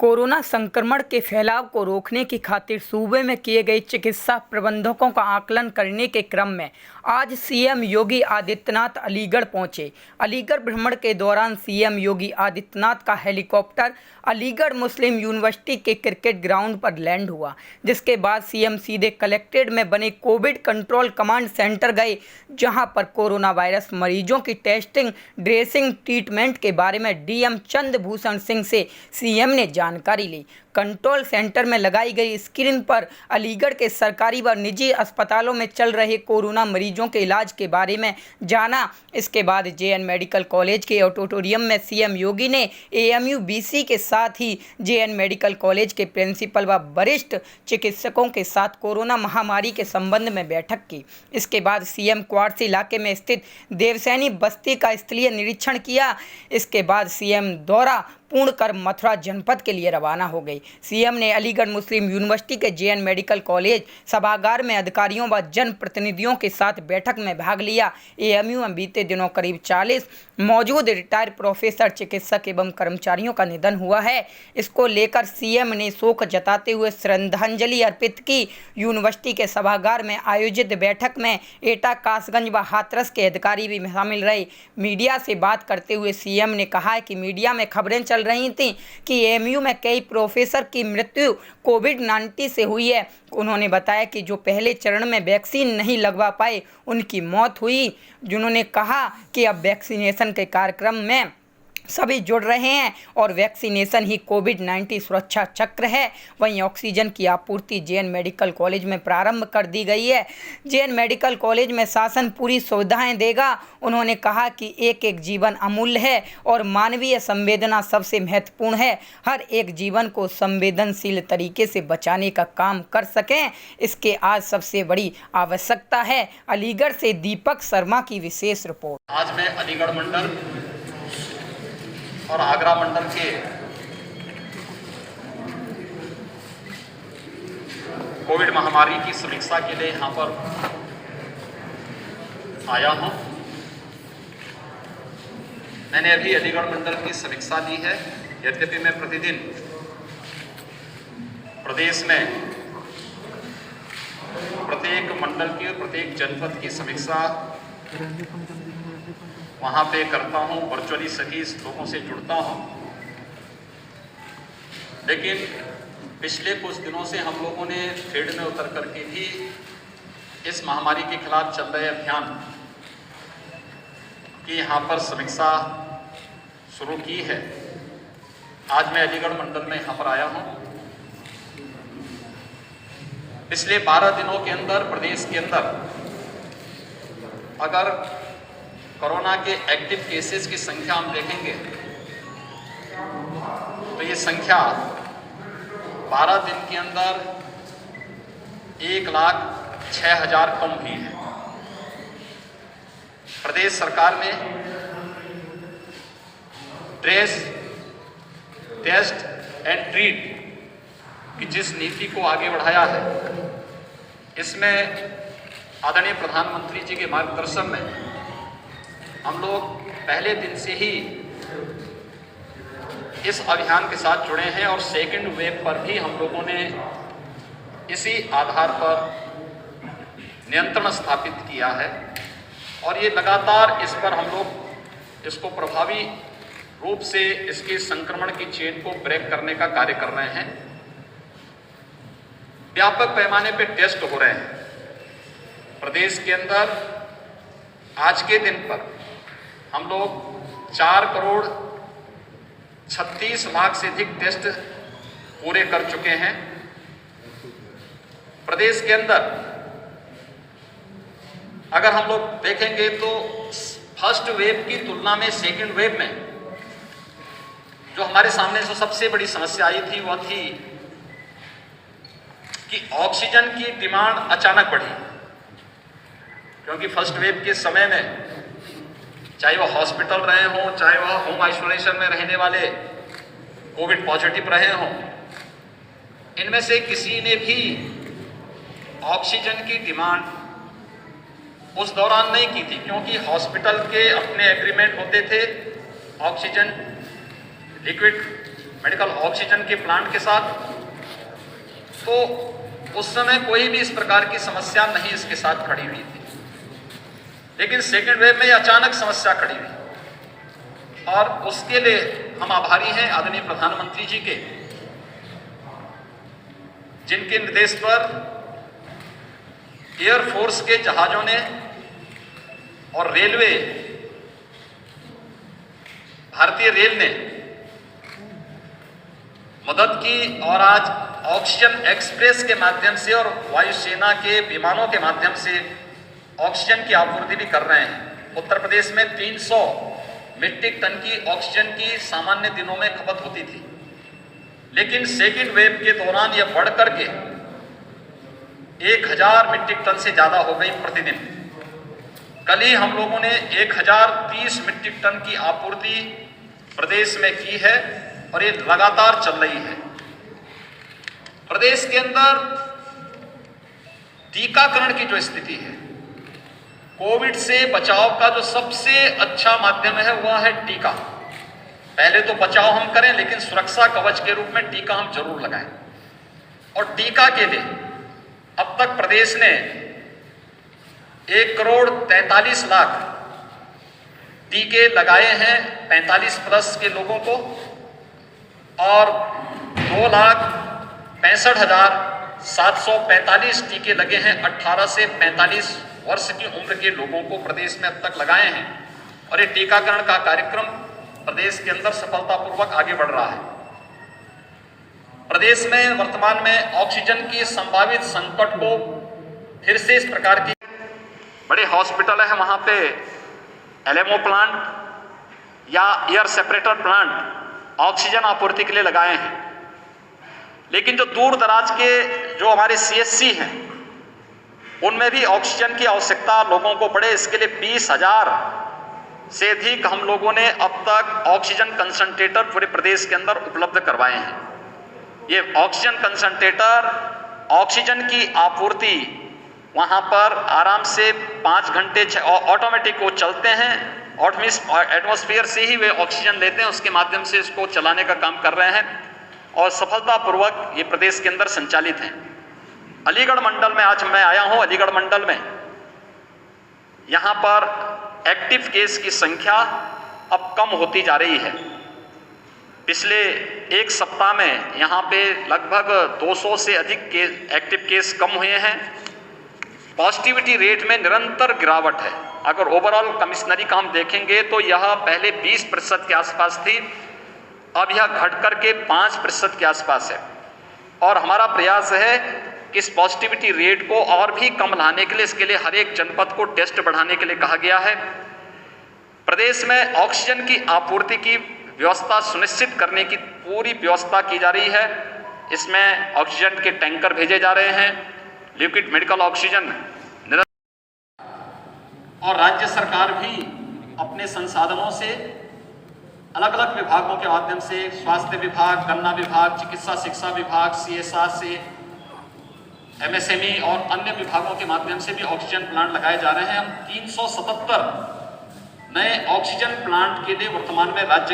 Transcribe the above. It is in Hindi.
कोरोना संक्रमण के फैलाव को रोकने की खातिर सूबे में किए गए चिकित्सा प्रबंधकों का आकलन करने के क्रम में आज सीएम योगी आदित्यनाथ अलीगढ़ पहुंचे। अलीगढ़ भ्रमण के दौरान सीएम योगी आदित्यनाथ का हेलीकॉप्टर अलीगढ़ मुस्लिम यूनिवर्सिटी के क्रिकेट ग्राउंड पर लैंड हुआ, जिसके बाद सीएम सीधे कलेक्ट्रेट में बने कोविड कंट्रोल कमांड सेंटर गए, जहां पर कोरोना वायरस मरीजों की टेस्टिंग, ड्रेसिंग, ट्रीटमेंट के बारे में डीएम चंद्रभूषण सिंह से सीएम ने जानकारी ली। कंट्रोल सेंटर में लगाई गई स्क्रीन पर अलीगढ़ के सरकारी व निजी अस्पतालों में चल रहे कोरोना मरीजों के इलाज के बारे में जाना। इसके बाद जेएन मेडिकल कॉलेज के ऑडिटोरियम में सीएम योगी ने एएमयू बीसी के साथ ही जेएन मेडिकल कॉलेज के प्रिंसिपल व वरिष्ठ चिकित्सकों के साथ कोरोना महामारी के संबंध में बैठक की। इसके बाद सीएम क्वार्ट्स इलाके में स्थित देवसैनी बस्ती का स्थलीय निरीक्षण किया। इसके बाद सीएम दौरा पूर्ण कर मथुरा जनपद के लिए रवाना हो गई। सीएम ने अलीगढ़ मुस्लिम यूनिवर्सिटी के जेएन मेडिकल कॉलेज सभागार में अधिकारियों व जनप्रतिनिधियों के साथ बैठक में भाग लिया। एएमयू में बीते दिनों करीब 40 मौजूद रिटायर प्रोफेसर, चिकित्सक एवं कर्मचारियों का निधन हुआ है। इसको लेकर सीएम ने शोक जताते हुए श्रद्धांजलि अर्पित की। यूनिवर्सिटी के सभागार में आयोजित बैठक में एटा, कासगंज व हाथरस के अधिकारी भी शामिल रहे। मीडिया से बात करते हुए सीएम ने कहा कि मीडिया में खबरें चल रही थी कि एएमयू में कई प्रोफेसर की मृत्यु कोविड-19 से हुई है। उन्होंने बताया कि जो पहले चरण में वैक्सीन नहीं लगवा पाए उनकी मौत हुई। जिन्होंने कहा कि अब वैक्सीनेशन के कार्यक्रम में सभी जुड़ रहे हैं और वैक्सीनेशन ही कोविड-19 सुरक्षा चक्र है। वहीं ऑक्सीजन की आपूर्ति जेएन मेडिकल कॉलेज में प्रारंभ कर दी गई है। जेएन मेडिकल कॉलेज में शासन पूरी सुविधाएं देगा। उन्होंने कहा कि एक एक जीवन अमूल्य है और मानवीय संवेदना सबसे महत्वपूर्ण है। हर एक जीवन को संवेदनशील तरीके से बचाने का काम कर सकें, इसके आज सबसे बड़ी आवश्यकता है। अलीगढ़ से दीपक शर्मा की विशेष रिपोर्ट। आज मैं अलीगढ़ मंडल और आगरा मंडल के कोविड महामारी की समीक्षा के लिए यहाँ पर आया हूँ। मैंने अभी अलीगढ़ मंडल की समीक्षा ली है। यद्यपि मैं प्रतिदिन प्रदेश में प्रत्येक मंडल की और प्रत्येक जनपद की समीक्षा वहाँ पे करता हूँ, वर्चुअली सभी लोगों से जुड़ता हूँ, लेकिन पिछले कुछ दिनों से हम लोगों ने फील्ड में उतर करके भी इस महामारी के खिलाफ चल रहे अभियान की यहाँ पर समीक्षा शुरू की है। आज मैं अलीगढ़ मंडल में यहाँ पर आया हूँ। पिछले 12 दिनों के अंदर प्रदेश के अंदर अगर कोरोना के एक्टिव केसेस की संख्या हम देखेंगे तो ये संख्या 12 दिन के अंदर 1,06,000 कम हुई है। प्रदेश सरकार ने ट्रेस, टेस्ट एंड ट्रीट की जिस नीति को आगे बढ़ाया है, इसमें आदरणीय प्रधानमंत्री जी के मार्गदर्शन में हम लोग पहले दिन से ही इस अभियान के साथ जुड़े हैं और सेकंड वेव पर भी हम लोगों ने इसी आधार पर नियंत्रण स्थापित किया है और ये लगातार इस पर हम लोग इसको प्रभावी रूप से इसके संक्रमण की चेन को ब्रेक करने का कार्य कर रहे हैं। व्यापक पैमाने पर टेस्ट हो रहे हैं। प्रदेश के अंदर आज के दिन पर हम लोग 4,36,00,000 से अधिक टेस्ट पूरे कर चुके हैं। प्रदेश के अंदर अगर हम लोग देखेंगे तो फर्स्ट वेव की तुलना में सेकंड वेव में जो हमारे सामने जो सबसे बड़ी समस्या आई थी वह थी कि ऑक्सीजन की डिमांड अचानक बढ़ी, क्योंकि फर्स्ट वेव के समय में चाहे वह हॉस्पिटल रहे हों, चाहे वह होम आइसोलेशन में रहने वाले कोविड पॉजिटिव रहे हों, इनमें से किसी ने भी ऑक्सीजन की डिमांड उस दौरान नहीं की थी, क्योंकि हॉस्पिटल के अपने एग्रीमेंट होते थे ऑक्सीजन लिक्विड मेडिकल ऑक्सीजन के प्लांट के साथ, तो उस समय कोई भी इस प्रकार की समस्या नहीं इसके साथ खड़ी हुई थी। लेकिन सेकेंड वेव में अचानक समस्या खड़ी हुई और उसके लिए हम आभारी हैं आदरणीय प्रधानमंत्री जी के, जिनके निर्देश पर एयरफोर्स के जहाजों ने और रेलवे, भारतीय रेल ने मदद की और आज ऑक्सीजन एक्सप्रेस के माध्यम से और वायुसेना के विमानों के माध्यम से ऑक्सीजन की आपूर्ति भी कर रहे हैं। उत्तर प्रदेश में 300 मीट्रिक टन की ऑक्सीजन की सामान्य दिनों में खपत होती थी, लेकिन सेकेंड वेव के दौरान यह बढ़ करके 1000 मीट्रिक टन से ज़्यादा हो गई प्रतिदिन। कल ही हम लोगों ने 1030 मीट्रिक टन की आपूर्ति प्रदेश में की है और ये लगातार चल रही है। प्रदेश के अंदर टीकाकरण की जो स्थिति है, कोविड से बचाव का जो सबसे अच्छा माध्यम है वह है टीका। पहले तो बचाव हम करें, लेकिन सुरक्षा कवच के रूप में टीका हम जरूर लगाएं। और टीका के लिए अब तक प्रदेश ने 1,43,00,000 टीके लगाए हैं 45 प्लस के लोगों को, और 2,65,745 टीके लगे हैं 18 से 45 वर्ष की उम्र के लोगों को प्रदेश में अब तक लगाए हैं। और ये टीकाकरण का कार्यक्रम प्रदेश के अंदर सफलतापूर्वक आगे बढ़ रहा है। प्रदेश में वर्तमान में ऑक्सीजन की संभावित संकट को फिर से इस प्रकार की बड़े हॉस्पिटल है, वहां पे एलएमओ प्लांट या एयर सेपरेटर प्लांट ऑक्सीजन आपूर्ति के लिए लगाए हैं। लेकिन जो दूर दराज के जो हमारे सीएचसी हैं, उनमें भी ऑक्सीजन की आवश्यकता लोगों को पड़े, इसके लिए 20,000 से अधिक हम लोगों ने अब तक ऑक्सीजन कंसंट्रेटर पूरे प्रदेश के अंदर उपलब्ध करवाए हैं। ये ऑक्सीजन कंसंट्रेटर ऑक्सीजन की आपूर्ति वहां पर आराम से 5 घंटे ऑटोमेटिक वो चलते हैं, एटमॉस्फेयर से ही वे ऑक्सीजन लेते हैं, उसके माध्यम से इसको चलाने का काम कर रहे हैं और सफलतापूर्वक ये प्रदेश के अंदर संचालित हैं। अलीगढ़ मंडल में आज मैं आया हूं। अलीगढ़ मंडल में यहां पर एक्टिव केस की संख्या अब कम होती जा रही है। पिछले एक सप्ताह में यहां पे लगभग 200 से अधिक एक्टिव केस कम हुए हैं। पॉजिटिविटी रेट में निरंतर गिरावट है। अगर ओवरऑल कमिश्नरी का हम देखेंगे तो यह पहले 20% के आसपास थी, अब यह घट करके 5% के आसपास है। और हमारा प्रयास है कि इस पॉजिटिविटी रेट को और भी कम लाने के लिए, इसके लिए हर एक जनपद को टेस्ट बढ़ाने के लिए कहा गया है। प्रदेश में ऑक्सीजन की आपूर्ति की व्यवस्था सुनिश्चित करने की पूरी व्यवस्था की जा रही है। इसमें ऑक्सीजन के टैंकर भेजे जा रहे हैं, लिक्विड मेडिकल ऑक्सीजन, और राज्य सरकार भी अपने संसाधनों से अलग अलग विभागों के माध्यम से, स्वास्थ्य विभाग, गन्ना विभाग, चिकित्सा शिक्षा विभाग, CSR से, MSME और अन्य विभागों के माध्यम से भी ऑक्सीजन प्लांट लगाए जा रहे हैं। हम 377 नए ऑक्सीजन प्लांट के लिए वर्तमान में राज्य